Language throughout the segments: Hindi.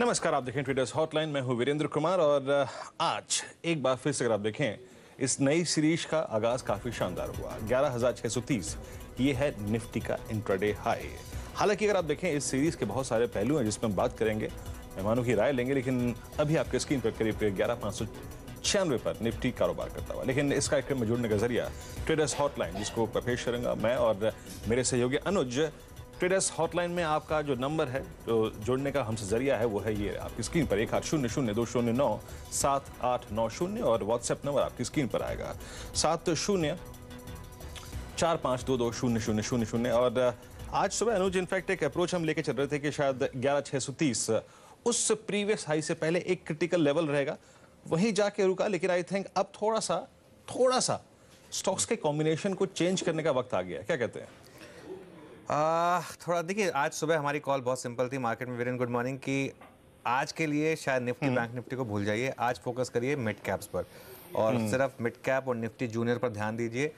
नमस्कार, आप देखें ट्रेडर्स हॉटलाइन। मैं हूं वीरेंद्र कुमार और आज एक बार फिर से अगर आप देखें इस नई सीरीज का आगाज काफी शानदार हुआ। 11,630 ये है निफ्टी का इंट्राडे हाई। हालांकि अगर आप देखें इस सीरीज के बहुत सारे पहलू हैं जिसमें हम बात करेंगे, मेहमानों की राय लेंगे, लेकिन अभी आपके स्क्रीन पर करीब 11,596 पर निफ्टी कारोबार करता हुआ। लेकिन इस कार्यक्रम में जुड़ने का जरिया ट्रेडर्स हॉटलाइन, जिसको पेश करूंगा मैं और मेरे सहयोगी अनुज। ट्रेडर्स हॉटलाइन में आपका जो नंबर है, जो जुड़ने का हमसे जरिया है, वो है ये आपकी स्क्रीन पर 1800-209-7890 और व्हाट्सएप नंबर आपकी स्क्रीन पर आएगा 7045220000। और आज सुबह अनुज इनफैक्ट एक अप्रोच हम लेके चल रहे थे कि शायद 11,630 उस प्रीवियस हाई से पहले एक क्रिटिकल लेवल रहेगा, वहीं जाके रुका। लेकिन आई थिंक अब थोड़ा सा स्टॉक्स के कॉम्बिनेशन को चेंज करने का वक्त आ गया, क्या कहते हैं? थोड़ा देखिए, आज सुबह हमारी कॉल बहुत सिंपल थी मार्केट में, वीरेन गुड मॉर्निंग, कि आज के लिए शायद निफ्टी बैंक निफ्टी को भूल जाइए, आज फोकस करिए मिड कैप्स पर और सिर्फ मिड कैप और निफ्टी जूनियर पर ध्यान दीजिए।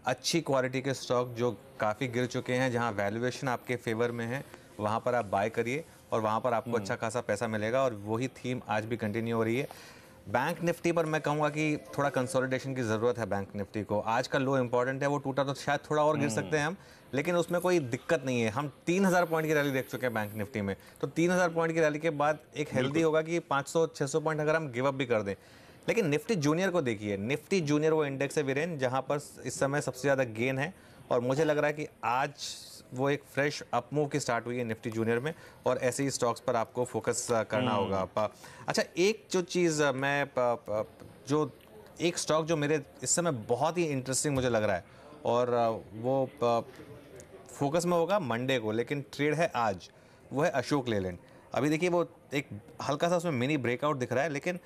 अच्छी क्वालिटी के स्टॉक जो काफ़ी गिर चुके हैं, जहां वैल्यूएशन आपके फेवर में है, वहां पर आप बाय करिए और वहां पर आपको अच्छा खासा पैसा मिलेगा। और वही थीम आज भी कंटिन्यू हो रही है। बैंक निफ्टी पर मैं कहूँगा कि थोड़ा कंसोलिडेशन की ज़रूरत है बैंक निफ्टी को। आज का लो इंपॉर्टेंट है, वो टूटा तो शायद थोड़ा और गिर सकते हैं हम, लेकिन उसमें कोई दिक्कत नहीं है। हम 3,000 पॉइंट की रैली देख चुके हैं बैंक निफ्टी में, तो 3,000 पॉइंट की रैली के बाद एक हेल्दी होगा कि 500-600 पॉइंट अगर हम गिव अप भी कर दें। लेकिन निफ्टी जूनियर को देखिए, निफ्टी जूनियर वो इंडेक्स है वीरेन जहाँ पर इस समय सबसे ज़्यादा गेन है, और मुझे लग रहा है कि आज वो एक फ्रेश अप मूव की स्टार्ट हुई है निफ्टी जूनियर में, और ऐसे ही स्टॉक्स पर आपको फोकस करना होगा। अच्छा, एक जो चीज़ मैं जो एक स्टॉक जो मेरे इस समय बहुत ही इंटरेस्टिंग मुझे लग रहा है, और वो फोकस में होगा मंडे को, लेकिन ट्रेड है आज, वो है अशोक लेलैंड। अभी देखिए वो एक हल्का सा उसमें मिनी ब्रेकआउट दिख रहा है, लेकिन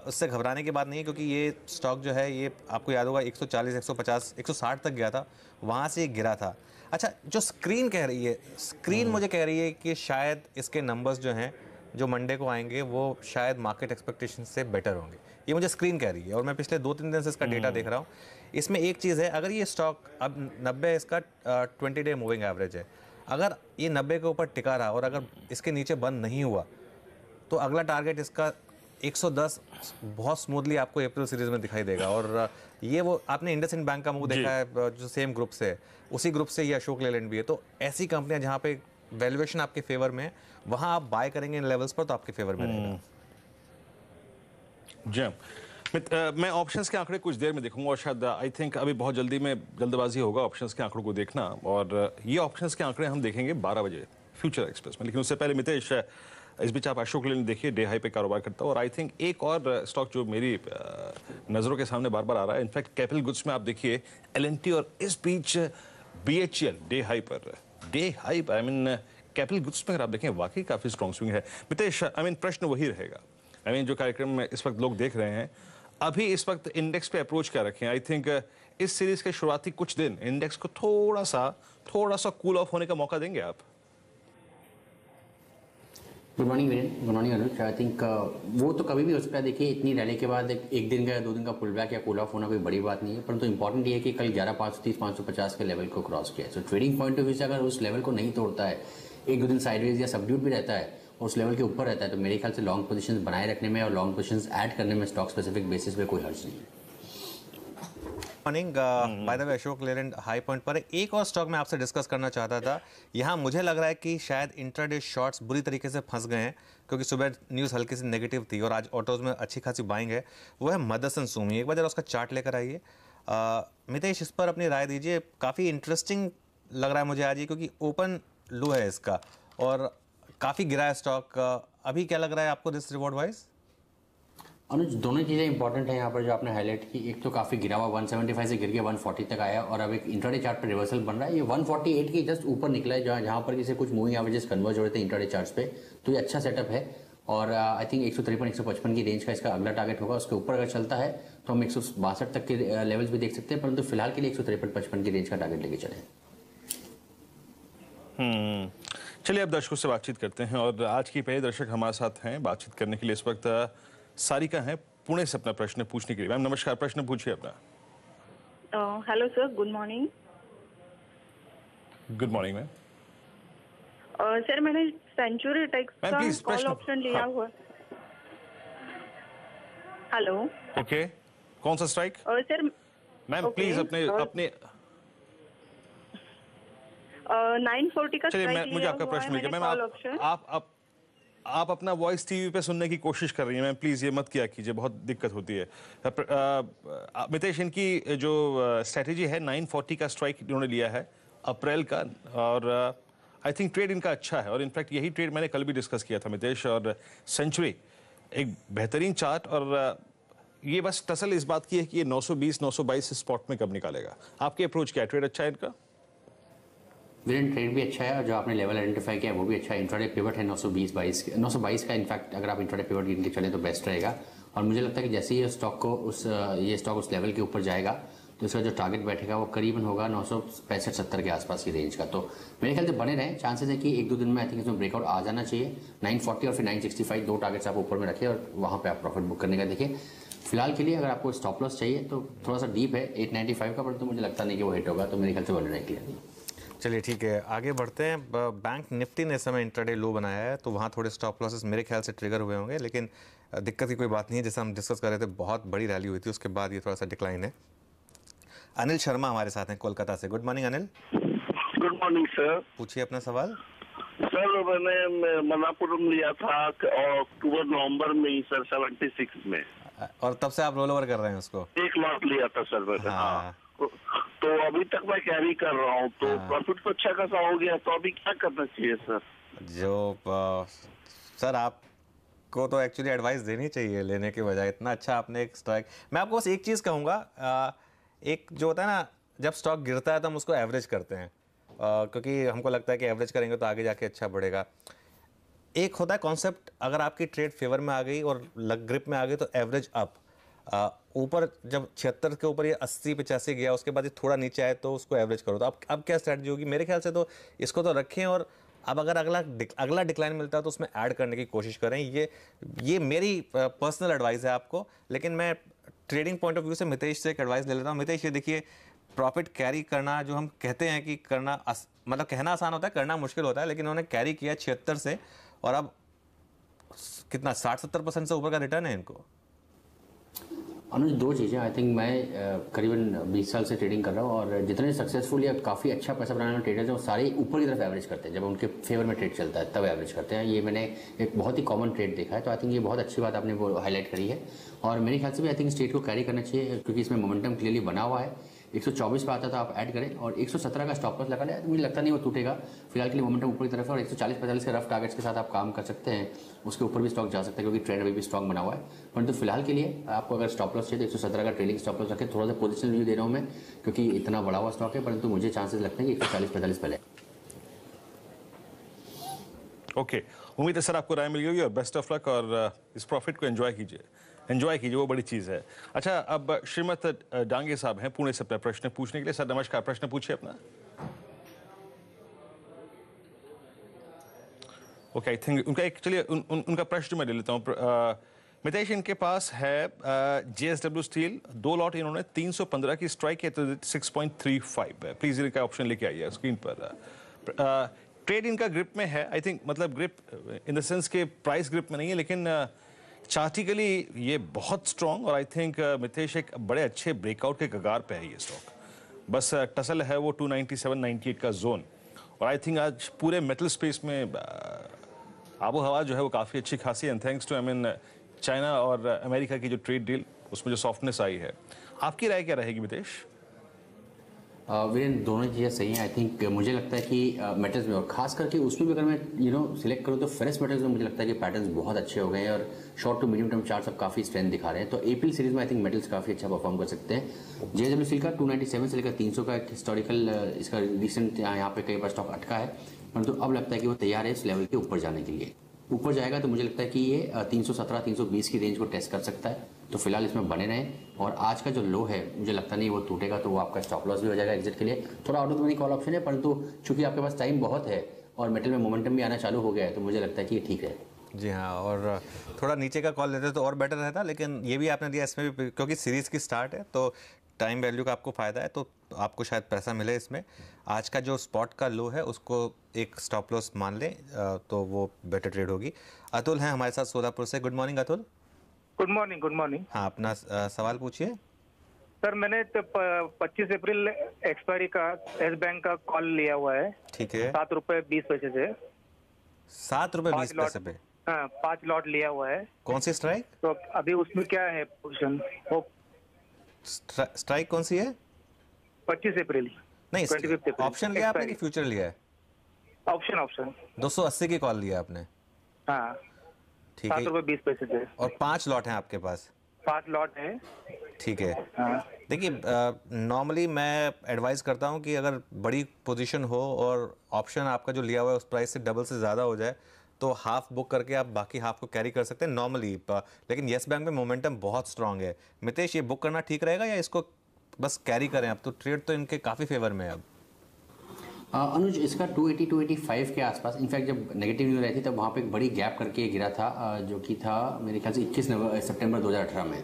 उससे घबराने की बात नहीं है, क्योंकि ये स्टॉक जो है ये आपको याद होगा 140, 150, 160 तक गया था, वहाँ से गिरा था। अच्छा, जो स्क्रीन कह रही है, स्क्रीन मुझे कह रही है कि शायद इसके नंबर्स जो हैं जो मंडे को आएंगे वो शायद मार्केट एक्सपेक्टेशन से बेटर होंगे, ये मुझे स्क्रीन कह रही है। और मैं पिछले 2-3 दिन से इसका डेटा देख रहा हूँ। इसमें एक चीज़ है, अगर ये स्टॉक अब 90 इसका 20 डे मूविंग एवरेज है, अगर ये 90 के ऊपर टिका रहा और अगर इसके नीचे बंद नहीं हुआ, तो अगला टारगेट इसका 110 बहुत स्मूथली आपको अप्रैल सीरीज में दिखाई देगा। और ये वो आपने इंडसइंड बैंक का मूव देखा है जो सेम ग्रुप से है, उसी ग्रुप से ये अशोक लेलैंड भी है। तो ऐसी कंपनियां जहां पे वैल्यूएशन आपके फेवर में है, वहां आप बाय करेंगे इन लेवल्स पर, तो आपके फेवर में रहेगा। जी, मैं ऑप्शंस के आंकड़े कुछ देर में देखूंगा और शायद आई थिंक अभी बहुत जल्दी में जल्दबाजी होगा ऑप्शंस के आंकड़ों को देखना, और ये ऑप्शंस के आंकड़े हम देखेंगे 12 बजे फ्यूचर एक्सप्रेस में। लेकिन उससे पहले मितेश, इस बीच आप अशोक लेलैंड देखिए, डे हाई पे कारोबार करता है। और आई थिंक एक और स्टॉक जो मेरी नज़रों के सामने बार बार आ रहा है, इनफैक्ट कैपिटल गुड्स में आप देखिए L&T, और इस बीच BHEL डे हाई पर, आई मीन कैपिटल गुड्स में अगर आप देखें वाकई काफ़ी स्ट्रॉन्ग स्विंग है। मितेश, आई मीन प्रश्न वही रहेगा, आई मीन जो कार्यक्रम में इस वक्त लोग देख रहे हैं, अभी इस वक्त इंडेक्स पे अप्रोच क्या रखें? आई थिंक इस सीरीज के शुरुआती कुछ दिन इंडेक्स को थोड़ा सा कूल ऑफ होने का मौका देंगे आप? Good morning Viren, good morning Anuj. I think वो तो कभी भी हो सकता है। देखिए, इतनी रैली के बाद एक दिन का या 2 दिन का पुल बैक या कूल ऑफ होना कोई बड़ी बात नहीं है, परंतु इंपॉर्टेंट ये है कि कल 11,530, 550 के लेवल को क्रॉस किया है। सो ट्रेडिंग पॉइंट ऑफ व्यू से अगर उस लेवल को नहीं तोड़ता है, 1-2 दिन साइडवेज या सबड्यूट भी रहता है और उस लेवल के ऊपर रहता है, तो मेरे ख्याल से लॉन्ग पोजीशंस बनाए रखने में और लॉन्ग पोजीशंस ऐड करने में स्टॉक स्पेसिफिक बेसिस पे कोई हर्ज नहीं है। Morning, by the way Ashok Leyland high point पर है। एक और स्टॉक मैं आपसे डिस्कस करना चाहता था। यहाँ मुझे लग रहा है कि शायद इंट्राडे शॉर्ट्स बुरी तरीके से फंस गए हैं, क्योंकि सुबह न्यूज़ हल्की सी नेगेटिव थी और आज ऑटोज में अच्छी खासी बाइंग है। वो है मदरसन सुमी। एक बार जरा उसका चार्ट लेकर आइए। मितेश, इस पर अपनी राय दीजिए। काफ़ी इंटरेस्टिंग लग रहा है मुझे आज ये, क्योंकि ओपन लो है इसका और काफ़ी गिरा है स्टॉक। अभी क्या लग रहा है आपको दिस रिवॉर्ड वाइज? अनुज, दोनों चीज़ें इंपॉर्टेंट है यहाँ पर जो आपने हाईलाइट की। एक तो काफ़ी गिरा हुआ 175 से गिर के 140 तक आया, और अब एक इंट्राडे चार्ट पर रिवर्सल बन रहा है। ये 148 के जस्ट ऊपर निकला है, जहाँ पर किसी कुछ मूविंग एवरेजेस कन्वर्ज हो रहे थे इंट्राडे चार्ट्स पे। तो ये अच्छा सेटअप है, और आई थिंक 153-155 की रेंज का इसका अगला टारगेट होगा। उसके ऊपर अगर चलता है तो हम 162 तक के लेवल्स भी देख सकते हैं, परंतु फिलहाल के लिए 153-155 की रेंज का टारगेट लेके चले। चलिए अब दर्शकों से बातचीत करते हैं, और आज की पहले दर्शक हमारे साथ हैं बातचीत करने के लिए इस वक्त सारिका हैं पुणे से अपना प्रश्न पूछने के लिए। मैम नमस्कार, प्रश्न पूछिए अपना। Hello sir, good morning. Good morning ma'am. Sir मैंने सेंचुरी टेक्स मैम, का please, कॉल प्रश्न। ऑप्शन लिया हाँ। हुआ। हेलो ओके, कौन सा strike? Sir ma'am okay, please अपने अपने 940 का चलिए, स्ट्राइक मैं मुझे लिया आपका हुआ प्रश्न है मिल गया। मैंने मैम कॉल ऑप्शन। आप अपना वॉइस टीवी पे सुनने की कोशिश कर रही हैं मैम, प्लीज ये मत किया कीजिए, बहुत दिक्कत होती है। मितेश, इनकी जो स्ट्रेटेजी है 940 का स्ट्राइक इन्होंने लिया है अप्रैल का, और आई थिंक ट्रेड इनका अच्छा है, और इनफैक्ट यही ट्रेड मैंने कल भी डिस्कस किया था मितेश। और सेंचुरी एक बेहतरीन चार्ट, और ये बस टसल इस बात की है कि ये 920 922 स्पॉट में कब निकालेगा। आपकी अप्रोच क्या है? ट्रेड अच्छा है इनका? वीरेन, ट्रेड भी अच्छा है और जो आपने लेवल आइडेंटिफाई किया है वो भी अच्छा है। इंट्राडे पिवट है 922 का। इनफैक्ट अगर आप इंट्राडे पिवट गिन के चले तो बेस्ट रहेगा। और मुझे लगता है कि जैसे ही ये स्टॉक उस लेवल के ऊपर जाएगा तो इसका जो टारगेट बैठेगा वो करीबन होगा 965-70 के आसपास की रेंज का। तो मेरे ख्याल से बने रहें, चांसेस है कि 1-2 दिन में आई थिंक इसमें ब्रेकआउट आ जाना चाहिए। 940 और फिर 965 दो टारगेट्स आप ऊपर में रखें और वहाँ पे आप प्रॉफिट बुक करने का देखिए। फिलहाल के लिए अगर आपको स्टॉप लॉस चाहिए तो थोड़ा सा डीप है 895 का, परंतु मुझे लगता नहीं कि वो हिट होगा, तो मेरे ख्याल से बने रहें क्लियर। चलिए ठीक है, आगे बढ़ते हैं। बैंक निफ्टी ने इस समय इंट्राडे लो बनाया है, तो वहाँ थोड़े स्टॉप लॉसेस मेरे ख्याल से ट्रिगर हुए होंगे, लेकिन दिक्कत की कोई बात नहीं है। जैसे हम डिस्कस कर रहे थे, बहुत बड़ी रैली हुई थी, उसके बाद ये थोड़ा सा डिक्लाइन है। अनिल शर्मा हमारे साथ हैं कोलकाता से। Good morning Anil, good morning sir. पूछिए अपना सवाल। सर मैंने मनापुरम लिया था अक्टूबर नवंबर में ही सर, 76 में, और तब से आप रोल ओवर कर रहे हैं उसको? 1 लाख लिया था सर मैंने। हाँ। हाँ, तो अभी तक मैं कैरी कर रहा हूँ, तो प्रॉफिट तो अच्छा खासा हो गया, तो अभी क्या करना चाहिए सर? सर आपको तो एक्चुअली एडवाइस देनी चाहिए लेने के बजाय। इतना अच्छा आपने एक स्टॉक, मैं आपको बस एक चीज़ कहूँगा, एक जो होता है ना, जब स्टॉक गिरता है तो हम उसको एवरेज करते हैं, क्योंकि हमको लगता है कि एवरेज करेंगे तो आगे जाके अच्छा बढ़ेगा। एक होता है कॉन्सेप्ट, अगर आपकी ट्रेड फेवर में आ गई और ग्रिप में आ गई तो एवरेज अप। ऊपर जब 76 के ऊपर ये 80-85 गया, उसके बाद ये थोड़ा नीचे आए तो उसको एवरेज करो। तो अब क्या स्ट्रैटेजी होगी? मेरे ख्याल से तो इसको तो रखें, और अब अगर अगला डिक्लाइन मिलता है तो उसमें ऐड करने की कोशिश करें। ये मेरी पर्सनल एडवाइस है आपको, लेकिन मैं ट्रेडिंग पॉइंट ऑफ व्यू से मितेश से एक एडवाइस ले लेता हूँ। मितेश, ये देखिए, प्रॉफिट कैरी करना, जो हम कहते हैं कि करना, मतलब कहना आसान होता है, करना मुश्किल होता है, लेकिन उन्होंने कैरी किया 76 से, और अब कितना 60-70% से ऊपर का रिटर्न है इनको। अनुज, दो चीज़ें, आई थिंक मैं करीबन 20 साल से ट्रेडिंग कर रहा हूँ, और जितने सक्सेसफुल या काफ़ी अच्छा पैसा बनाने वाले ट्रेडर्स हैं वो सारे ऊपर की तरफ एवरेज करते हैं। जब उनके फेवर में ट्रेड चलता है तब एवरेज करते हैं। ये मैंने एक बहुत ही कॉमन ट्रेड देखा है, तो आई थिंक ये बहुत अच्छी बात आपने वो हाईलाइट करी है। और मेरे ख्याल से भी आई थिंक स्टेट को कैरी करना चाहिए, क्योंकि इसमें मोमेंटम क्लियरली बना हुआ है। 124 पे आता था, आप ऐड करें, और 117 का स्टॉप लॉस लगा लें, तो मुझे लगता नहीं वो टूटेगा। फिलहाल के लिए मोमेंटम ऊपर की तरफ है, और 140-45 के रफ टारगेट्स के साथ आप काम कर सकते हैं। उसके ऊपर भी स्टॉक जा सकता है, क्योंकि ट्रेंड अभी भी स्ट्रॉन्ग बना हुआ है। परंतु फिलहाल के लिए आपको अगर स्टॉप लॉस चाहिए तो 117 का ट्रेलिंग स्टॉप लॉस रखें। थोड़ा सा पोजिशनल व्यू दे रहा हूँ मैं, क्योंकि इतना बड़ा हुआ स्टॉक है, परंतु मुझे चांसेस लगते हैं कि 140-45 पहले। ओके, उम्मीद है सर आपको राय मिल गई, और बेस्ट ऑफ लक, और इस प्रॉफिट को एंजॉय कीजिए, वो बड़ी चीज़ है। अच्छा, अब श्रीमत डांगे साहब हैं पुणे से अपना प्रश्न पूछने के लिए। सर नमस्कार, प्रश्न पूछिए अपना। ओके, आई थिंक उनका एक, चलिए उनका प्रश्न मैं ले लेता हूँ। मितेश, इनके पास है JSW स्टील, 2 लॉट इन्होंने 315 की स्ट्राइक है, तो 6.35 है। प्लीज इनका ऑप्शन लेके आइए स्क्रीन पर। ट्रेड इनका ग्रिप में है, आई थिंक, मतलब ग्रिप इन द सेंस के प्राइस ग्रिप में नहीं है, लेकिन चार्टिकली ये बहुत स्ट्रॉन्ग, और आई थिंक मितेश एक बड़े अच्छे ब्रेकआउट के कगार पे है ये स्टॉक। बस टसल है वो 297-98 का जोन, और आई थिंक आज पूरे मेटल स्पेस में आबो हवा जो है वो काफ़ी अच्छी खासी है, थैंक्स टू चाइना और अमेरिका की जो ट्रेड डील, उसमें जो सॉफ्टनेस आई है। आपकी राय क्या रहेगी मितेश? वीरेन, दोनों चीज़ें सही हैं। आई थिंक मुझे लगता है कि मेटल्स में, और खास करके उसमें भी अगर मैं सिलेक्ट करूँ तो फेरस मेटल्स में मुझे लगता है कि पैटर्न्स बहुत अच्छे हो गए हैं, और short to medium term charts अब काफ़ी स्ट्रेंथ दिखा रहे हैं। तो एपीएल सीरीज में आई थिंक मेटल्स काफ़ी अच्छा परफॉर्म कर सकते हैं। JSW स्टील का 297 से लेकर 300 का एक हिस्टोरिकल, इसका रिसेंट यहाँ पे कई बार स्टॉक अटका है, परंतु अब लगता है कि वो तैयार है इस लेवल के ऊपर जाने के लिए। ऊपर जाएगा तो मुझे लगता है कि ये 317-320 की रेंज को टेस्ट कर सकता है, तो फिलहाल इसमें बने रहें। और आज का जो लो है मुझे लगता नहीं वो टूटेगा, तो वो आपका स्टॉप लॉस भी हो जाएगा एग्जिट के लिए। थोड़ा out of the money call option है, परंतु चूंकि आपके पास टाइम बहुत है और मेटल में मोमेंटम भी आना चालू हो गया है, तो मुझे लगता है कि ये ठीक है। जी हाँ, और थोड़ा नीचे का कॉल लेते तो और बेटर रहता, लेकिन ये भी आपने दिया इसमें भी, क्योंकि सीरीज़ की स्टार्ट है, तो टाइम वैल्यू का आपको फ़ायदा है तो आपको शायद पैसा मिले इसमें। आज का जो स्पॉट का लो है उसको एक स्टॉप लॉस मान लें तो वो बेटर ट्रेड होगी। अतुल हैं हमारे साथ सोलापुर से। Good morning Atul. Good morning, good morning. हाँ, अपना सवाल पूछिए। सर मैंने 25 अप्रैल एक्सपायरी का एस बैंक का कॉल लिया हुआ है। ठीक है। 7 रुपए 20 पैसे से। 7 रुपए 20 पैसे पे? हाँ, 5 लॉट लिया हुआ है। कौन सी स्ट्राइक? तो अभी उसमें क्या है पोजीशन? वो स्ट्राइक कौन सी है? 25 अप्रैल नहीं, 25 अप्रैल। ऑप्शन लिया आपने कि फ्यूचर लिया है? ऑप्शन 280 की कॉल लिया आपने? हाँ, ठीक 7 है। रुपए 20 पैसे से। और 5 लॉट हैं आपके पास? 5 लॉट है। ठीक है। हाँ। देखिए, नॉर्मली मैं एडवाइस करता हूँ कि अगर बड़ी पोजीशन हो और ऑप्शन आपका जो लिया हुआ है उस प्राइस से डबल से ज़्यादा हो जाए तो हाफ बुक करके आप बाकी हाफ को कैरी कर सकते हैं नॉर्मली। लेकिन येस बैंक में मोमेंटम बहुत स्ट्रांग है। मितेश, ये बुक करना ठीक रहेगा या इसको बस कैरी करें? अब तो ट्रेड तो इनके काफ़ी फेवर में है अब। अनुज, इसका 280 285 के आसपास, इनफैक्ट जब नेगेटिव न्यूज़ आई थी तब वहाँ पे एक बड़ी गैप करके गिरा था, जो कि था मेरे ख्याल से 21 सितंबर 2018 में।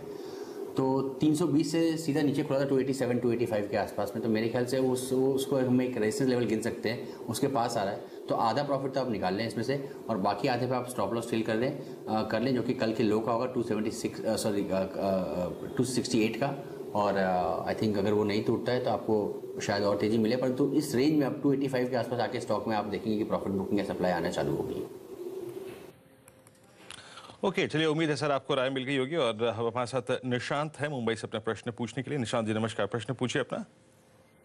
तो 320 से सीधा नीचे खुला था 287 285 के आसपास में। तो मेरे ख्याल से उसको हम एक रेजिस्टेंस लेवल गिन सकते हैं, उसके पास आ रहा है। तो आधा प्रॉफिट तो आप निकाल लें इसमें से, और बाकी आधे पे आप स्टॉप लॉस फिल कर लें, जो कि कल के लो का होगा 268 का। और आई थिंक अगर वो नहीं टूटता है तो आपको शायद और तेज़ी मिले, परंतु इस रेंज में आप 285 के आसपास आके स्टॉक में आप देखेंगे कि प्रॉफिट बुकिंग या सप्लाई आना चालू होगी। ओके, चलिए, उम्मीद है सर आपको राय मिल गई होगी। और हमारे साथ निशांत है मुंबई से अपना प्रश्न पूछने के लिए। निशांत जी नमस्कार, प्रश्न पूछिए अपना।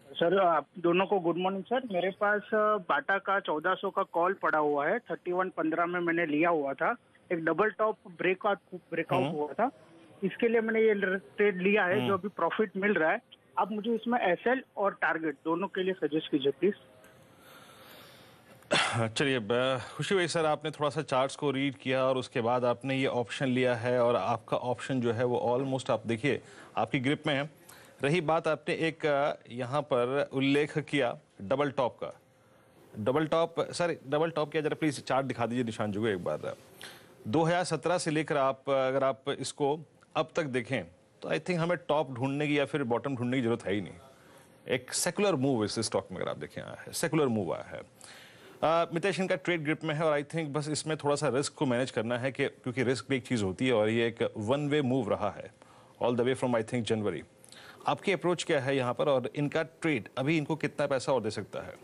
सर आप दोनों को गुड मॉर्निंग सर। मेरे पास बाटा का 1400 का कॉल पड़ा हुआ है। 31.15 में मैंने लिया हुआ था। एक डबल टॉप ब्रेकआउट हुआ था, इसके लिए मैंने ये ट्रेड लिया है जो अभी प्रॉफिट मिल रहा है। आप मुझे इसमें एसएल और टारगेट दोनों के लिए सजेस्ट कीजिए प्लीज। चलिए, खुशी हुई सर, आपने थोड़ा सा चार्ट्स को रीड किया और उसके बाद आपने ये ऑप्शन लिया है और आपका ऑप्शन जो है वो ऑलमोस्ट आप देखिए आपकी ग्रिप में है। रही बात, आपने एक यहाँ पर उल्लेख किया डबल टॉप का। Double top sir, double top क्या, जरा प्लीज चार्ट दिखा दीजिए निशान जी को एक बार। 2017 से लेकर आप अगर आप इसको अब तक देखें तो आई थिंक हमें टॉप ढूंढने की या फिर बॉटम ढूंढने की जरूरत है ही नहीं। एक सेकुलर मूव इस स्टॉक में अगर आप देखें आया है, सेकुलर मूव आया है। मितेश इनका ट्रेड ग्रिप में है और आई थिंक बस इसमें थोड़ा सा रिस्क को मैनेज करना है कि क्योंकि रिस्क भी एक चीज़ होती है और ये एक वन वे मूव रहा है all the way from I think January. आपकी अप्रोच क्या है यहाँ पर और इनका ट्रेड अभी इनको कितना पैसा और दे सकता है?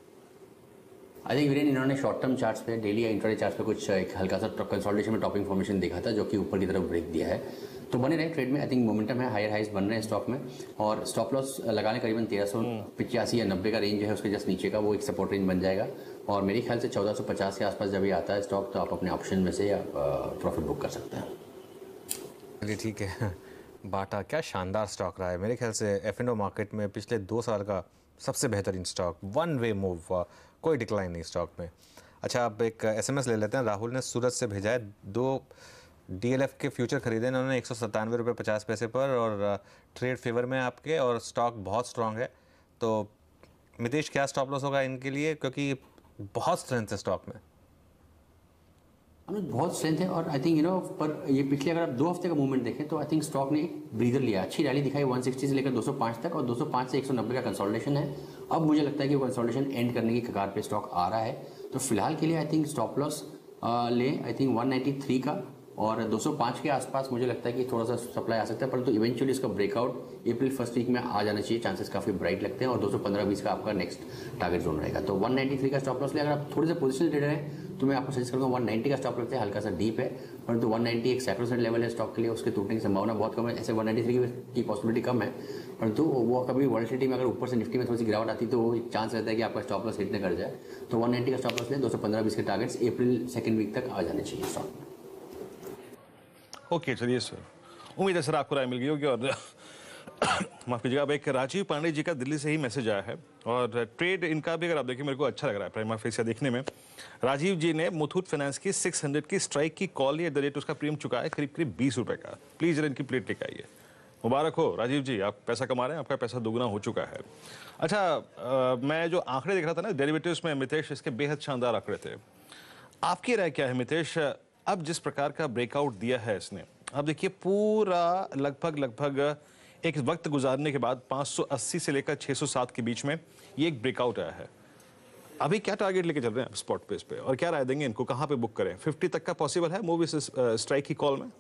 आई थिंक वीरेन, इन्होंने शॉर्ट टर्म चार्ट्स पे, डेली या इंट्राडे चार्ट्स पे कुछ एक हल्का सा कंसोलिडेशन में टॉपिंग फॉर्मेशन दिखा था जो कि ऊपर की तरफ ब्रेक दिया है। तो बने रहे ट्रेड में। आई थिंक मोमेंटम है, हायर हाइज बन रहे हैं स्टॉक में। और स्टॉप लॉस लगाने करीबन 1385 या 90 का रेंज है, उसके जस्ट नीचे का वो एक सपोर्ट रेंज बन जाएगा। और मेरे ख्याल से 1450 के आसपास जब ये आता है स्टॉक तो आप अपने ऑप्शन में से प्रॉफिट बुक कर सकते हैं। चलिए ठीक है। बाटा क्या शानदार स्टॉक रहा है, मेरे ख्याल से F&O मार्केट में पिछले 2 साल का सबसे बेहतरीन स्टॉक। वन वे मूव, कोई डिक्लाइन नहीं स्टॉक में। अच्छा, अब एक SMS ले लेते हैं। राहुल ने सूरत से भेजा है। 2 DLF के फ्यूचर खरीदे उन्होंने 197 रुपये 50 पैसे पर और ट्रेड फेवर में आपके और स्टॉक बहुत स्ट्रांग है। तो मितेश, क्या स्टॉप लॉस होगा इनके लिए, क्योंकि बहुत स्ट्रेंथ है स्टॉक में? बहुत स्ट्रेंथ है और आई थिंक पर ये पिछले अगर आप 2 हफ्ते का मूवमेंट देखें तो आई थिंक स्टॉक ने एक ब्रीदर लिया, अच्छी रैली दिखाई 160 से लेकर 205 तक और 205 से 190 का कंसोलिडेशन है। अब मुझे लगता है कि वो कंसोलिडेशन एंड करने की कगार पे स्टॉक आ रहा है। तो फिलहाल के लिए आई थिंक स्टॉप लॉस लें, आई थिंक 193 का और 205 के आसपास मुझे लगता है कि थोड़ा सा सप्लाई आ सकता है, परंतु इवेंचुअली इसका ब्रेकआउट अप्रैल फर्स्ट वीक में आ जाना चाहिए, चांसेस काफ़ी ब्राइट लगते हैं। और 215-20 का आपका नेक्स्ट टारगेट जोन रहेगा। तो 193 का स्टॉप लॉस ले। अगर आप थोड़े से पोजिशनल ट्रेडर हैं तो मैं आपको सजेस्ट करूँगा 190 का स्टॉप लेते हैं, हल्का सा डीप है, परंतु 190 एक सैक्रोसेंट लेवल है स्टॉक के लिए, उसके टूटने की संभावना बहुत कम है। ऐसे 193 की पॉसिबिलिटी कम है, परंतु वो कभी वॉलेटिलिटी में अगर ऊपर से निफ्टी में थोड़ी सी गिरावट आती तो एक चांस रहता है कि आपका स्टॉप लॉस हिट न कर जाए। तो 190 का स्टॉप लॉस लें। 215-20 के टारगेट्स अप्रैल सेकंड वीक तक आ जाने चाहिए स्टॉक में। ओके, चलिए सर, उम्मीद है सर आपको राय मिल गई होगी। और माफ कीजिएगा, अब एक राजीव पांडे जी का दिल्ली से ही मैसेज आया है और ट्रेड इनका भी अगर आप देखिए मेरे को अच्छा लग रहा है प्राइमा फेसिया देखने में। राजीव जी ने मुथूट फाइनेंस की 600 की स्ट्राइक की कॉल एट द रेट उसका प्रीमियम चुका है करीब करीब 20 रुपए का। प्लीज जरा इनकी प्लेट लेके आइए। मुबारक हो राजीव जी, आप पैसा कमा रहे हैं, आपका पैसा दोगुना हो चुका है। अच्छा, मैं जो आंकड़े देख रहा था ना डेरिवेटिव्स में मितेश, इसके बेहद शानदार आंकड़े थे। आपकी राय क्या है मितेश, अब जिस प्रकार का ब्रेकआउट दिया है इसने, अब देखिए पूरा लगभग एक वक्त गुजारने के बाद 580 से लेकर 607 के बीच में ये एक ब्रेकआउट आया है। अभी क्या टारगेट लेके चल रहे हैं स्पॉट पेस पे और क्या राय देंगे इनको, कहाँ पे बुक करें? 50 तक का पॉसिबल है मूव इस स्ट्राइक की कॉल में?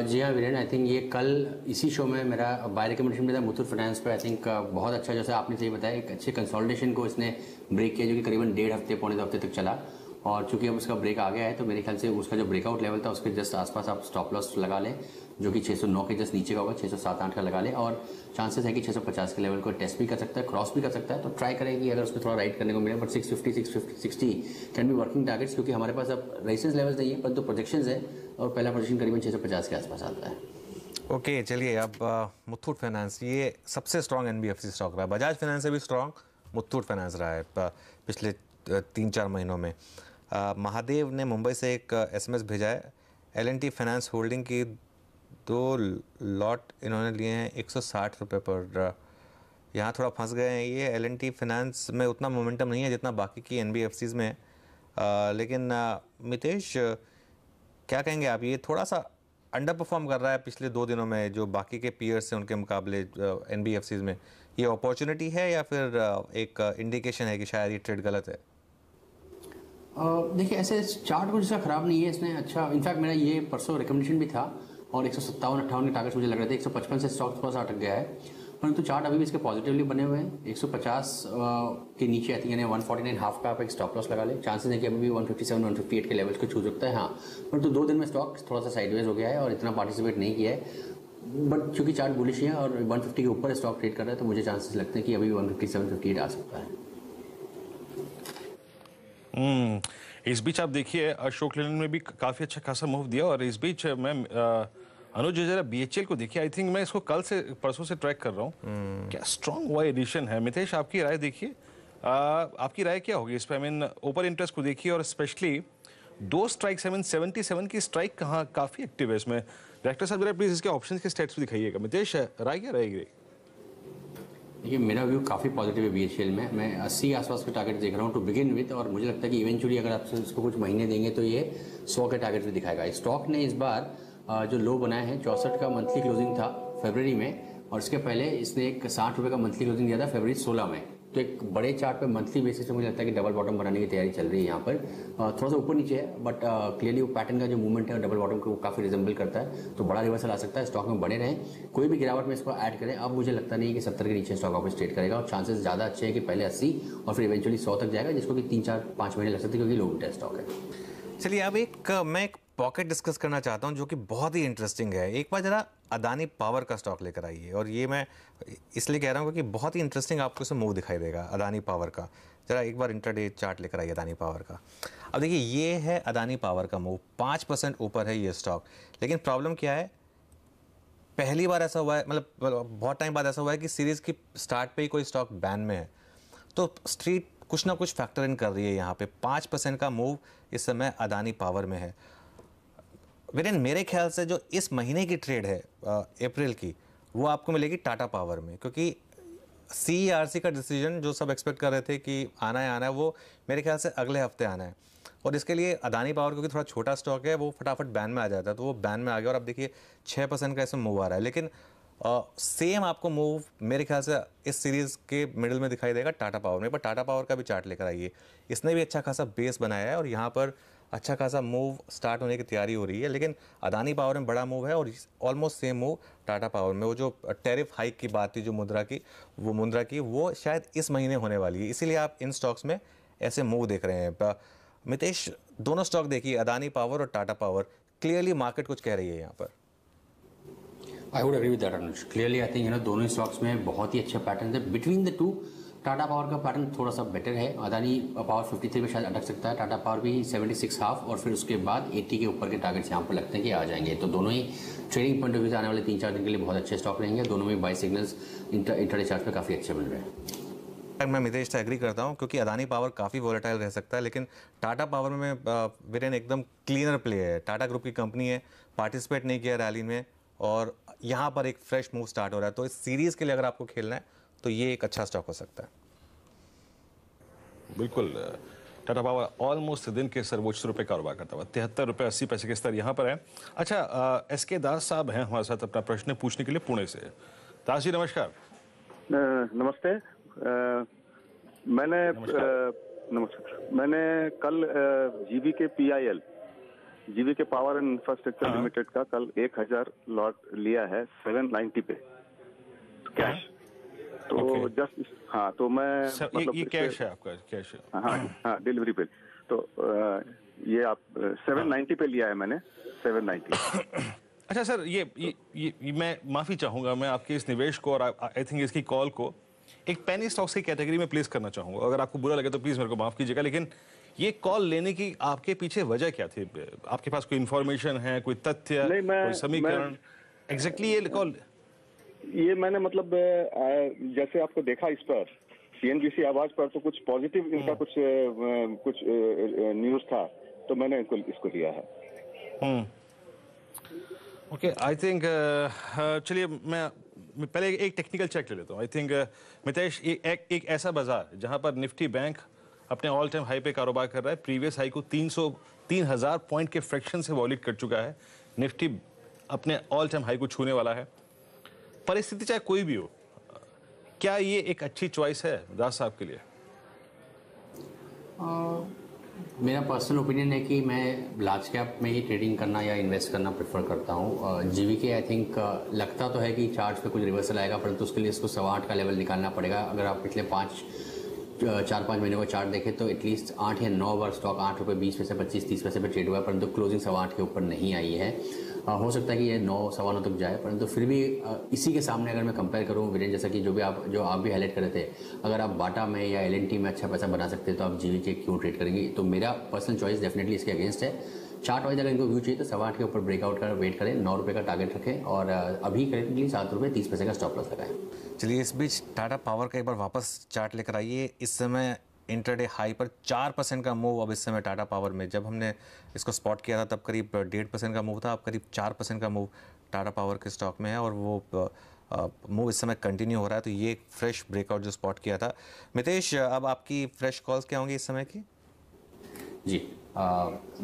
जी हाँ वीरेन, आई थिंक ये कल इसी शो में मेरा बाय रिकमेंडेशन में था मुथूट फाइनेंस पे। आई थिंक बहुत अच्छा, जैसे आपने सही बताया, एक अच्छे कंसोलिडेशन को इसने ब्रेक किया जो कि करीबन 1.5 हफ्ते पौने 2 हफ्ते तक चला। और चूंकि अब उसका ब्रेक आ गया है तो मेरे ख्याल से उसका जो ब्रेकआउट लेवल था उसके जस्ट आसपास आप स्टॉप लॉस लगा लें, जो कि 609 के जस्ट नीचे का होगा, 607-8 का लगा लें। और चांसेस है कि 650 के लेवल को टेस्ट भी कर सकता है, क्रॉस भी कर सकता है। तो ट्राई करें कि अगर उसको थोड़ा राइट करने को मिले, but 650-60 can be working targets, क्योंकि हमारे पास अब रेजिस्टेंस लेवल्स नहीं है परंतु प्रोजेक्शंस है, और पहला प्रोजेक्शन करीबन 650 के आसपास आता है। ओके चलिए, अब मुथूट फाइनेंस ये सबसे स्ट्रॉन्ग एनबीएफसी स्टॉक रहा है। बजाज फाइनेंस से भी स्ट्रॉन्ग मुथूट फाइनेंस रहा है पिछले 3-4 महीनों में। महादेव ने मुंबई से एक एसएमएस भेजा है, एल&टी फाइनेंस होल्डिंग की 2 लॉट इन्होंने लिए हैं 160 रुपये पर। यहाँ थोड़ा फंस गए हैं ये। एल&टी फाइनेंस में उतना मोमेंटम नहीं है जितना बाकी की एनबीएफसीज में है। लेकिन मितेश क्या कहेंगे आप, ये थोड़ा सा अंडर परफॉर्म कर रहा है पिछले 2 दिनों में जो बाकी के पीयर्स हैं उनके मुकाबले एनबीएफसीज में। ये अपॉर्चुनिटी है या फिर एक इंडिकेशन है कि शायद ये ट्रेड गलत है? देखिए, ऐसे चार्ट कुछ इसका ख़राब नहीं है, इसने अच्छा, इनफैक्ट मेरा ये परसों रिकमेंडेशन भी था और 157-58 के टारगेट्स मुझे लग रहे थे। 155 से स्टॉक थोड़ा सा अटक गया है, परंतु चार्ट अभी भी इसके पॉजिटिवली बने हुए हैं। 150 के नीचे आई थिंक यानी 149.5 का आप एक स्टॉप लॉस लगा ले। चांसेस है कि अभी भी 157-158 के लेवल्स को छू सकता है। हाँ, परंतु 2 दिन में स्टॉक थोड़ा सा साइडवेज हो गया है और इतना पार्टिसिपेट नहीं किया है। बट चूंकि चार्ट बुलिश है और 150 के ऊपर स्टॉक ट्रेड कर रहा है, तो मुझे चांसेस लगते हैं कि अभी भी 157-158 आ सकता है। इस बीच आप देखिए अशोक लेलैंड में भी काफी अच्छा खासा मूव दिया। और इस बीच मैं अनुज जरा बीएचएल को देखिए, आई थिंक मैं इसको कल से परसों से ट्रैक कर रहा हूँ। क्या स्ट्रॉन्ग वाई एडिशन है। मितेश, आपकी राय देखिए, आपकी राय क्या होगी इस पर? आई मीन ओपन इंटरेस्ट को देखिए और स्पेशली 2 स्ट्राइक्स, आई मीन 77 की स्ट्राइक कहाँ काफी एक्टिव है इसमें। डायरेक्टर साहब जरा प्लीज इसके ऑप्शंस के स्टेट्स भी दिखाइएगा। मितेश, राय क्या रहेगी? देखिए, मेरा व्यू काफ़ी पॉजिटिव है बीएचएल में। मैं 80 आसपास के टारगेट देख रहा हूँ टू बिगिन विद, और मुझे लगता है कि इवेंचुअली अगर आप इसको कुछ महीने देंगे तो ये 100 के टारगेट भी दिखाएगा। स्टॉक ने इस बार जो लो बनाया है 64 का मंथली क्लोजिंग था फरवरी में, और इसके पहले इसने एक 60 रुपये का मंथली क्लोजिंग दिया था फरवरी 16 में। तो एक बड़े चार्ट पे मंथली बेसिस पे मुझे लगता है कि डबल बॉटम बनाने की तैयारी चल रही है यहाँ पर। थोड़ा सा ऊपर नीचे है, बट क्लियरली वो पैटर्न का जो मूवमेंट है डबल बॉटम को काफ़ी रिजेंबल करता है। तो बड़ा रिवर्सल आ सकता है, स्टॉक में बने रहें, कोई भी गिरावट में इसको ऐड करें। अब मुझे लगता नहीं कि 70 के नीचे स्टॉक वापस ट्रेड करेगा, और चांसेस ज़्यादा अच्छे हैं कि पहले 80 और फिर इवेंचुअली 100 तक जाएगा, जिसको कि 3-4-5 महीने लग सकते हैं क्योंकि लो इंटरेस्ट स्टॉक है। चलिए, अब मैं एक पॉकेट डिस्कस करना चाहता हूं जो कि बहुत ही इंटरेस्टिंग है। एक बार जरा अदानी पावर का स्टॉक लेकर आइए, और ये मैं इसलिए कह रहा हूं क्योंकि बहुत ही इंटरेस्टिंग आपको इसमें मूव दिखाई देगा अदानी पावर का। जरा एक बार इंट्राडे चार्ट लेकर आइए अदानी पावर का। अब देखिए, ये है अदानी पावर का मूव, 5% ऊपर है ये स्टॉक। लेकिन प्रॉब्लम क्या है, पहली बार ऐसा हुआ है, मतलब बहुत टाइम बाद ऐसा हुआ है कि सीरीज की स्टार्ट पे ही कोई स्टॉक बैन में है। तो स्ट्रीट कुछ ना कुछ फैक्टर इन कर रही है यहाँ पे। 5% का मूव इस समय अदानी पावर में है। वीरेन, मेरे ख्याल से जो इस महीने की ट्रेड है अप्रैल की, वो आपको मिलेगी टाटा पावर में, क्योंकि CERC का डिसीजन जो सब एक्सपेक्ट कर रहे थे कि आना है वो मेरे ख्याल से अगले हफ्ते आना है। और इसके लिए अदानी पावर क्योंकि थोड़ा छोटा स्टॉक है, वो फटाफट बैन में आ जाता है, तो वो बैन में आ गया। और अब देखिए 6% का इसमें मूव आ रहा है। लेकिन सेम आपको मूव मेरे ख्याल से इस सीरीज़ के मिडिल में दिखाई देगा टाटा पावर में। पर टाटा पावर का भी चार्ट लेकर आइए, इसने भी अच्छा खासा बेस बनाया है और यहाँ पर अच्छा खासा मूव स्टार्ट होने की तैयारी हो रही है। लेकिन अदानी पावर में बड़ा मूव है और almost same move Tata power में। वो जो टैरिफ हाइक की बात थी जो मुद्रा की वो शायद इस महीने होने वाली है, इसीलिए आप इन स्टॉक्स में ऐसे मूव देख रहे हैं। मितेश, दोनों स्टॉक देखिए, अदानी पावर और टाटा पावर, क्लियरली मार्केट कुछ कह रही है यहाँ पर। I would agree with that Anuj. Clearly I think दोनों स्टॉक्स में बहुत ही अच्छा पैटर्न है between the two. Tata power का पैटर्न थोड़ा सा बेटर है, अदानी पावर 53 में शायद अटक सकता है, टाटा पावर भी 76.5 और फिर उसके बाद 80 के ऊपर के टारगेट्स यहाँ पर लगते हैं कि आ जाएंगे। तो दोनों ही ट्रेडिंग पॉइंट ऑफ व्यू से आने वाले 3-4 दिन के लिए बहुत अच्छे स्टॉक रहेंगे। दोनों में बाई सिग्नल्स इंट्राडे चार्ट पे काफ़ी अच्छे मिल रहे हैं। मैं मितेश से एग्री करता हूँ क्योंकि अदानी पावर काफ़ी वोलेटाइल रह सकता है, लेकिन टाटा पावर में वीरेन एकदम क्लीनर प्ले है। टाटा ग्रुप की कंपनी है, पार्टिसिपेट नहीं किया रैली में और यहाँ पर एक फ्रेश मूव स्टार्ट हो रहा है। तो इस सीरीज़ के लिए अगर आपको खेलना है तो ये एक अच्छा स्टॉक हो सकता है। बिल्कुल। टाटा पावर ऑलमोस्ट दिन के सर्वोच्च रुपए कारोबार करता हुआ 73 रुपये 80 पैसे के स्तर यहाँ पर है। अच्छा, SK दास साहब हैं हमारे साथ अपना प्रश्न पूछने के लिए पुणे से। दास जी नमस्कार। नमस्ते। मैंने कल GVK power and infrastructure limited का कल 1000 लॉट लिया है 790 पे कैश। तो जस्ट हाँ, तो मैं मतलब ये कैश है आपका? कैश है? हाँ, डिलीवरी पे। तो ये आप 790 पे लिया है मैंने, 790। अच्छा सर, ये मैं माफी चाहूंगा, मैं आपके इस निवेश को और आई थिंक इसकी कॉल को एक पेनी स्टॉक्स की कैटेगरी में प्लेस करना चाहूंगा। अगर आपको बुरा लगे तो प्लीज मेरे को माफ कीजिएगा, लेकिन ये कॉल लेने की आपके पीछे वजह क्या थी? आपके पास कोई इन्फॉर्मेशन है, कोई तथ्य, कोई समीकरण? एग्जैक्टली ये कॉल ये मैंने मतलब जैसे आपको देखा इस पर CNBC आवाज पर तो कुछ पॉजिटिव इनका कुछ न्यूज था, तो मैंने इसको लिया है। ओके, आई थिंक चलिए मैं पहले एक टेक्निकल चेक ले लेता हूँ। आई थिंक मितेश, एक ऐसा बाजार जहां पर निफ्टी बैंक अपने ऑल टाइम हाई पे कारोबार कर रहा है, प्रीवियस हाई को 3,000 पॉइंट के फ्रैक्शन से वॉलिट कर चुका है, निफ्टी अपने ऑल टाइम हाई को छूने वाला है। परिस्थिति चाहे कोई भी हो, क्या ये एक अच्छी चॉइस है दास साहब के लिए? मेरा पर्सनल ओपिनियन है कि मैं लार्ज कैप में ही ट्रेडिंग करना या इन्वेस्ट करना प्रेफर करता हूँ। जीवीके आई थिंक लगता तो है कि चार्ट पे कुछ रिवर्सल आएगा, परंतु उसके लिए इसको 8.25 का लेवल निकालना पड़ेगा। अगर आप पिछले 4-5 महीने का चार्ट देखें तो एटलीस्ट 8 या 9 बार स्टॉक 8 रुपये 20 पैसे 25-30 पैसे पे ट्रेड हुआ है, परंतु क्लोजिंग 8.25 के ऊपर नहीं आई है। हो सकता है कि ये 9-9.25 तक जाए, परंतु फिर भी इसी के सामने अगर मैं कंपेयर करूँ वीरेन, जैसा कि जो आप भी हाईलाइट कर रहे थे, अगर आप बाटा में या LNT में अच्छा पैसा बना सकते हैं तो आप जीवीके क्यों ट्रेड करेंगे? तो मेरा पर्सनल चॉइस डेफिनेटली इसके अगेंस्ट है। चार्ट वाइज अगर इनको व्यू चाहिए तो 8.25 के ऊपर ब्रेकआउट कर वेट करें, 9 रुपये का टारगेट रखें और अभी करेंटली 7 रुपये 30 पैसे का स्टॉप लॉस लगाएं। चलिए, इस बीच टाटा पावर का एक बार वापस चार्ट लेकर आइए। इस समय इंटरडे हाई पर 4% का मूव अब इस समय टाटा पावर में। जब हमने इसको स्पॉट किया था तब करीब 1.5% का मूव था, अब करीब 4% का मूव टाटा पावर के स्टॉक में है और वो मूव इस समय कंटिन्यू हो रहा है। तो ये एक फ्रेश ब्रेकआउट जो स्पॉट किया था। मितेश, अब आपकी फ्रेश कॉल्स क्या होंगी इस समय की? जी,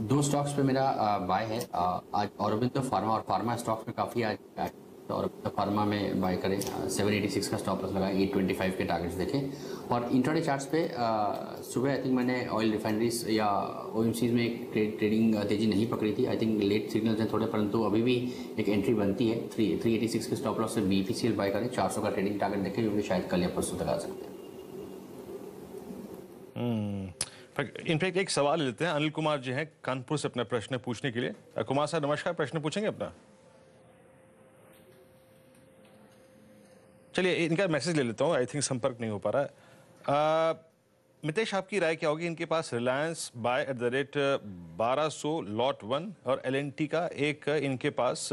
2 स्टॉक्स पे मेरा बाय है आज, औरबिंदो फार्मा और फार्मा स्टॉक्स में काफ़ी आज, और फार्मा में बाय करें। 786 का स्टॉप लॉस लगाएं, 825 के टारगेट्स देखें। और इंट्राडे चार्ट्स पे सुबह आई थिंक मैंने ऑयल रिफाइनरीज या OMCs में एक ट्रेडिंग तेजी नहीं पकड़ी थी। आई थिंक लेट सिग्नल्स हैं थोड़े, परंतु अभी भी एक एंट्री बनती है। 386 के स्टॉप लॉस से BPCL बाय करें, 400 का ट्रेडिंग टारगेट देखें, जो कि शायद कल या परसों तक आ सकते हैं। इनफैक्ट एक सवाल लेते हैं, अनिल कुमार जी हैं कानपुर से अपना प्रश्न पूछने के लिए। कुमार साहब नमस्कार, प्रश्न पूछेंगे अपना? चलिए इनका मैसेज ले लेता हूँ, आई थिंक संपर्क नहीं हो पा रहा है। मितेश, आपकी राय क्या होगी? इनके पास Reliance buy at the rate 1200 lot 1 और LNT का एक इनके पास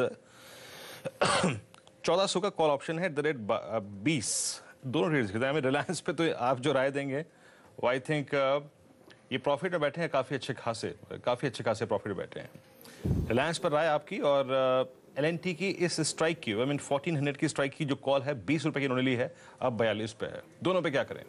1400 का कॉल ऑप्शन है एट द रेट 20। दोनों रेट्स कहते हैं। रिलायंस पे तो आप जो राय देंगे वो आई थिंक ये प्रॉफिट में बैठे हैं, काफ़ी अच्छे खासे प्रॉफिट में बैठे हैं। रिलायंस पर राय आपकी और LNT की इस स्ट्राइक की, आई मीन 1400 की स्ट्राइक की जो कॉल है 20 रुपए की इन्होंने ली है, अब 42 पे है। दोनों पे क्या करें?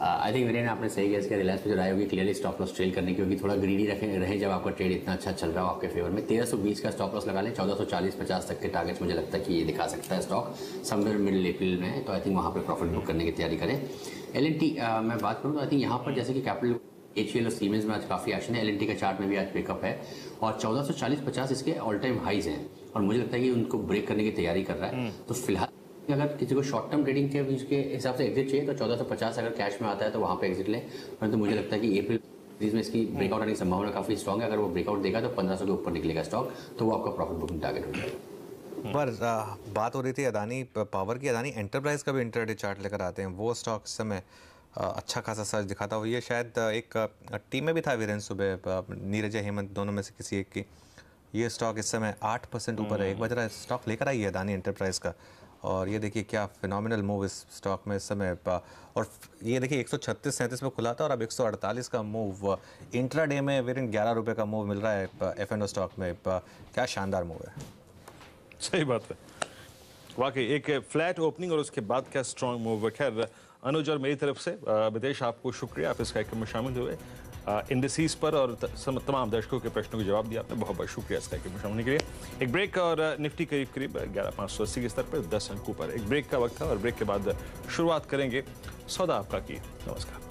आई थिंक वीरेन, आपने सही गैस किया। रिलायंस पे जो राय होगी क्लियरली स्टॉप लॉस ट्रेल करने की होगी, थोड़ा ग्रीडी रहे जब आपका ट्रेड इतना अच्छा चल रहा हो आपके फेवर में। 1320 का स्टॉप लॉस लगा लें, 1440-50 तक के टारगेट्स मुझे लगता है कि ये दिखा सकता है स्टॉक समवेयर मिडिल अप्रैल में, तो आई थिंक वहाँ पर प्रॉफिट बुक करने की तैयारी करें। LNT मैं बात करूँ तो आई थिंक यहाँ पर जैसे कि कैपिटल HCL और सीमेंस में आज काफ़ी एक्शन है। LNT का चार्ट में भी आज पिकअप है और 1440-50 इसके ऑल टाइम हाइज हैं और मुझे लगता है कि उनको ब्रेक करने की तैयारी कर रहा है। तो फिलहाल अगर किसी को शॉर्ट टर्म ट्रेडिंग के बीच के हिसाब से एग्जिट चाहिए तो 1450 अगर कैश में आता है तो वहाँ पे एग्जिट लें, परंतु मुझे लगता है कि अप्रैल में इसकी ब्रेकआउट आने की संभावना काफ़ी स्ट्रॉग है। अगर वो ब्रेकआउट देगा तो 1500 के ऊपर निकलेगा स्टॉक, तो वो आपका प्रॉफिट बुकिंग टारगेट हो जाएगा। पर बात हो रही थी अदानी पावर की। अदानी एंटरप्राइज का भी इंटरडे चार्ट लेकर आते हैं, वो स्टॉक इस समय अच्छा खासा सर्च दिखाता हुआ। ये शायद एक टीम में भी था वीरेंद्र सुबह, नीरज हेमंत दोनों में से किसी एक की। ये स्टॉक इस समय 8% ऊपर है। एक बार जरा स्टॉक लेकर आई है अदानी एंटरप्राइज का, और ये देखिए क्या फिनोमिनल मूव इस स्टॉक में इस समय। और ये देखिए 136-37 में खुला था और अब 148 का मूव इंट्राडे में वीरेंद्र 11 रुपये का मूव मिल रहा है F&O स्टॉक में। क्या शानदार मूव है। सही बात है, वाकई एक फ्लैट ओपनिंग और उसके बाद क्या स्ट्रॉन्ग मूव। खैर अनुज और मेरी तरफ से मितेश, आपको शुक्रिया, आप इस कार्यक्रम में शामिल हुए, इंडिसीज पर और तमाम दर्शकों के प्रश्नों का जवाब दिया आपने। बहुत बहुत शुक्रिया इस कार्यक्रम में शामिल होने के लिए। एक ब्रेक और निफ्टी करीब करीब 11,580 के स्तर पर 10 अंकों पर एक ब्रेक का वक्त है और ब्रेक के बाद शुरुआत करेंगे सौदा आपका की। नमस्कार।